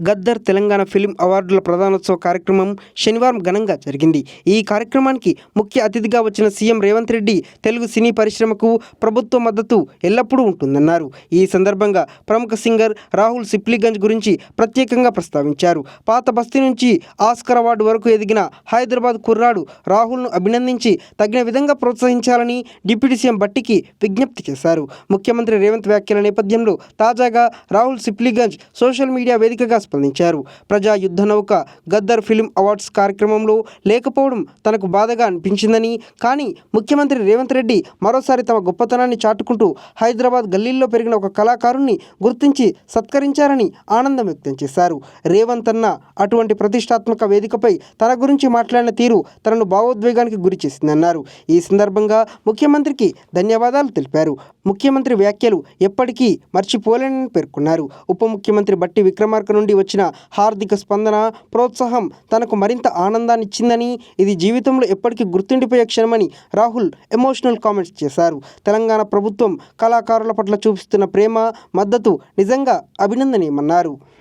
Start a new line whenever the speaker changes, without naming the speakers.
Gaddar Telangana film అవార్డుల ప్రదానోత్సవ కార్యక్రమం శనివారం ఘనంగా జరిగింది. ఈ కార్యక్రమానికి ముఖ్య అతిథిగా వచ్చిన సీఎం రేవంత్ రెడ్డి తెలుగు సినీ పరిశ్రమకు ప్రభుత్వ మద్దతు ఎల్లప్పుడూ ఉంటుందన్నారు. ఈ సందర్భంగా ప్రముఖ సింగర్ రాహుల్ సిప్లిగంజ్ గురించి ప్రత్యేకంగా ప్రస్తావించారు. పాత బస్తీ నుంచి ఆస్కర్ అవార్డు వరకు ఎదిగిన హైదరాబాద్ కుర్రాడు రాహుల్ను అభినందించి తగిన విధంగా ప్రోత్సహించాలని డిప్యూటీ సీఎం భట్టికి విజ్ఞప్తి చేశారు. ముఖ్యమంత్రి రేవంత్ వ్యాఖ్యల నేపథ్యంలో తాజాగా రాహుల్ సిప్లిగంజ్ సోషల్ మీడియా వేదికగా స్పందించారు. ప్రజా యుద్ధ నౌక గద్దర్ ఫిలిం అవార్డ్స్ కార్యక్రమంలో లేకపోవడం తనకు బాధగా అనిపించిందని, కానీ ముఖ్యమంత్రి రేవంత్ రెడ్డి మరోసారి తమ గొప్పతనాన్ని చాటుకుంటూ హైదరాబాద్ గల్లీల్లో పెరిగిన ఒక కళాకారుణ్ణి గుర్తించి సత్కరించారని ఆనందం వ్యక్తం చేశారు. రేవంత్ అన్న అటువంటి ప్రతిష్టాత్మక వేదికపై తన గురించి మాట్లాడిన తీరు తనను భావోద్వేగానికి గురి చేసిందన్నారు. ఈ సందర్భంగా ముఖ్యమంత్రికి ధన్యవాదాలు తెలిపారు. ముఖ్యమంత్రి వ్యాఖ్యలు ఎప్పటికీ మర్చిపోలేనని పేర్కొన్నారు. ఉప ముఖ్యమంత్రి బట్టి విక్రమార్క నుండి వచ్చిన హార్దిక స్పందన, ప్రోత్సాహం తనకు మరింత ఆనందాన్నిచ్చిందని, ఇది జీవితంలో ఎప్పటికీ గుర్తుండిపోయే క్షణమని రాహుల్ ఎమోషనల్ కామెంట్స్ చేశారు. తెలంగాణ ప్రభుత్వం కళాకారుల పట్ల చూపిస్తున్న ప్రేమ, మద్దతు నిజంగా అభినందనీయమన్నారు.